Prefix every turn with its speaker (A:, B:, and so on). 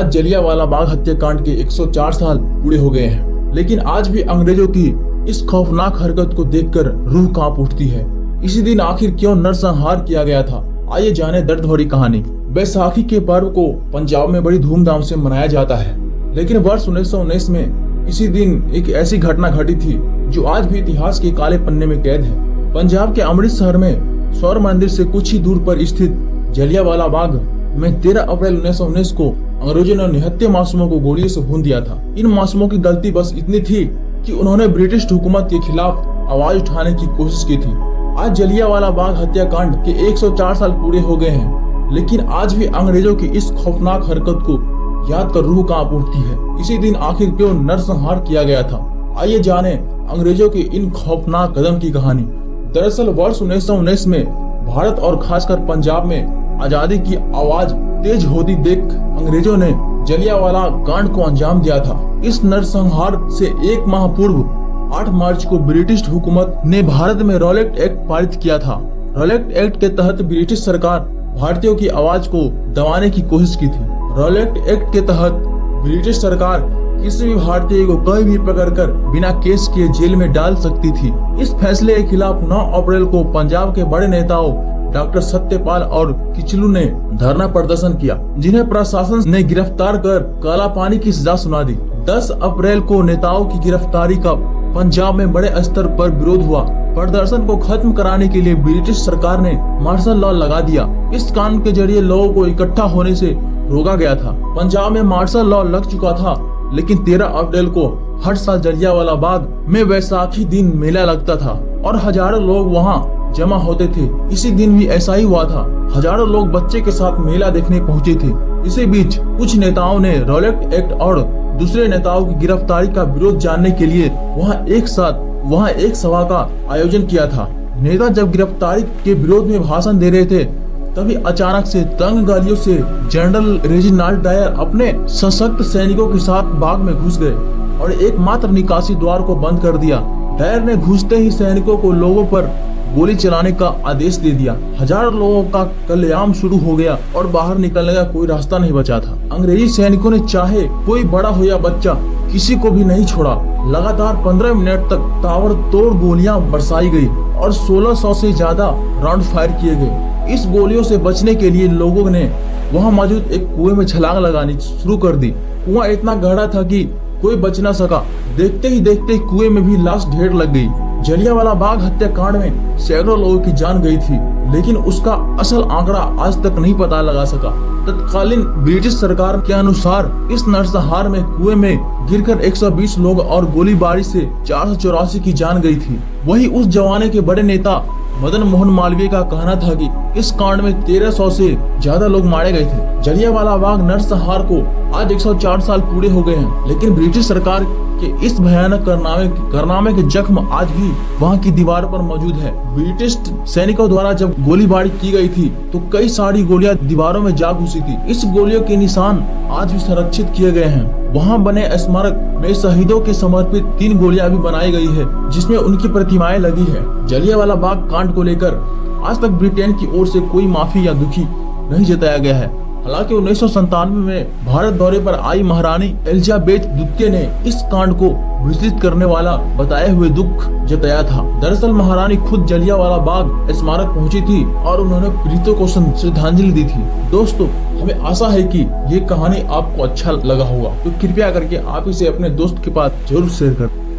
A: आज जलियांवाला बाग हत्याकांड के 104 साल पूरे हो गए हैं, लेकिन आज भी अंग्रेजों की इस खौफनाक हरकत को देखकर रूह कांप उठती है। इसी दिन आखिर क्यों नरसंहार किया गया था, आइए जाने दर्द भरी कहानी। बैसाखी के पर्व को पंजाब में बड़ी धूमधाम से मनाया जाता है, लेकिन वर्ष 1919 में इसी दिन एक ऐसी घटना घटी थी जो आज भी इतिहास के काले पन्ने में कैद है। पंजाब के अमृतसर में स्वर्ण मंदिर से कुछ ही दूर पर स्थित जलियांवाला बाग में 13 अप्रैल 1919 को अंग्रेजों ने निहत्थे मासूमों को गोलियों से भून दिया था। इन मासूमों की गलती बस इतनी थी कि उन्होंने ब्रिटिश हुकूमत के खिलाफ आवाज उठाने की कोशिश की थी। आज जलियांवाला बाग हत्याकांड के 104 साल पूरे हो गए हैं, लेकिन आज भी अंग्रेजों की इस खौफनाक हरकत को याद कर रूह कांप उठती है। इसी दिन आखिर क्यों नरसंहार किया गया था, आइए जाने अंग्रेजों के इन खौफनाक कदम की कहानी। दरअसल वर्ष 1919 में भारत और खासकर पंजाब में आजादी की आवाज तेज होती देख अंग्रेजों ने जलियांवाला कांड को अंजाम दिया था। इस नरसंहार से एक माह पूर्व 8 मार्च को ब्रिटिश हुकूमत ने भारत में रॉलेट एक्ट पारित किया था। रॉलेट एक्ट के तहत ब्रिटिश सरकार भारतीयों की आवाज को दबाने की कोशिश की थी। रॉलेट एक्ट के तहत ब्रिटिश सरकार किसी भी भारतीय को कहीं भी पकड़कर बिना केस किए जेल में डाल सकती थी। इस फैसले के खिलाफ 9 अप्रैल को पंजाब के बड़े नेताओं डॉक्टर सत्यपाल और किचलू ने धरना प्रदर्शन किया, जिन्हें प्रशासन ने गिरफ्तार कर काला पानी की सजा सुना दी। 10 अप्रैल को नेताओं की गिरफ्तारी का पंजाब में बड़े स्तर पर विरोध हुआ। प्रदर्शन को खत्म कराने के लिए ब्रिटिश सरकार ने मार्शल लॉ लगा दिया। इस कानून के जरिए लोगों को इकट्ठा होने से रोका गया था। पंजाब में मार्शल लॉ लग चुका था, लेकिन 13 अप्रैल को हर साल जलियांवाला बाग में बैसाखी दिन मेला लगता था और हजारों लोग वहां जमा होते थे। इसी दिन भी ऐसा ही हुआ था, हजारों लोग बच्चे के साथ मेला देखने पहुंचे थे। इसी बीच कुछ नेताओं ने रॉलेट एक्ट और दूसरे नेताओं की गिरफ्तारी का विरोध जानने के लिए वहां एक सभा का आयोजन किया था। नेता जब गिरफ्तारी के विरोध में भाषण दे रहे थे, तभी अचानक से तंग गालियों से जनरल रेजिनाल्ड डायर अपने सशक्त सैनिकों के साथ बाग में घुस गए और एकमात्र निकासी द्वार को बंद कर दिया। डायर ने घुसते ही सैनिकों को लोगों पर गोली चलाने का आदेश दे दिया। हजारों लोगों का कत्लेआम शुरू हो गया और बाहर निकलने का कोई रास्ता नहीं बचा था। अंग्रेजी सैनिकों ने चाहे कोई बड़ा हो या बच्चा, किसी को भी नहीं छोड़ा। लगातार 15 मिनट तक ताबड़तोड़ गोलियां बरसाई गई और 1600 से ज्यादा राउंड फायर किए गए। इस गोलियों से बचने के लिए लोगों ने वहां मौजूद एक कुएं में छलांग लगानी शुरू कर दी। कुआं इतना गहरा था कि कोई बच न सका। देखते ही देखते कुएं में भी लाश ढेर लग गई। जलियांवाला बाग हत्याकांड में सैकड़ों लोगों की जान गई थी, लेकिन उसका असल आंकड़ा आज तक नहीं पता लगा सका। तत्कालीन ब्रिटिश सरकार के अनुसार इस नरसंहार में कुएं में गिरकर 120 लोग और गोलीबारी से 484 की जान गई थी। वही उस जमाने के बड़े नेता मदन मोहन मालवीय का कहना था कि इस कांड में 1300 से ज्यादा लोग मारे गए थे। जलियांवाला बाग नरसंहार को आज 104 साल पूरे हो गए हैं, लेकिन ब्रिटिश सरकार के इस भयानक कारनामे के जख्म आज भी वहां की दीवार पर मौजूद है। ब्रिटिश सैनिकों द्वारा जब गोलीबारी की गई थी तो कई सारी गोलियां दीवारों में जा घुसी थी। इस गोलियों के निशान आज भी संरक्षित किए गए हैं। वहां बने स्मारक में शहीदों के समर्पित 3 गोलियां भी बनाई गई है, जिसमें उनकी प्रतिमाएं लगी है। जलियांवाला बाग कांड को लेकर आज तक ब्रिटेन की ओर से कोई माफी या दुखी नहीं जताया गया है। हालांकि 1997 में भारत दौरे पर आई महारानी एलिजाबेथ द्वितीय ने इस कांड को विचलित करने वाला बताए हुए दुख जताया था। दरअसल महारानी खुद जलियांवाला बाग स्मारक पहुंची थी और उन्होंने पीड़ितों को श्रद्धांजलि दी थी। दोस्तों, हमें आशा है कि ये कहानी आपको अच्छा लगा होगा, तो कृपया करके आप इसे अपने दोस्त के पास जरूर शेयर करें।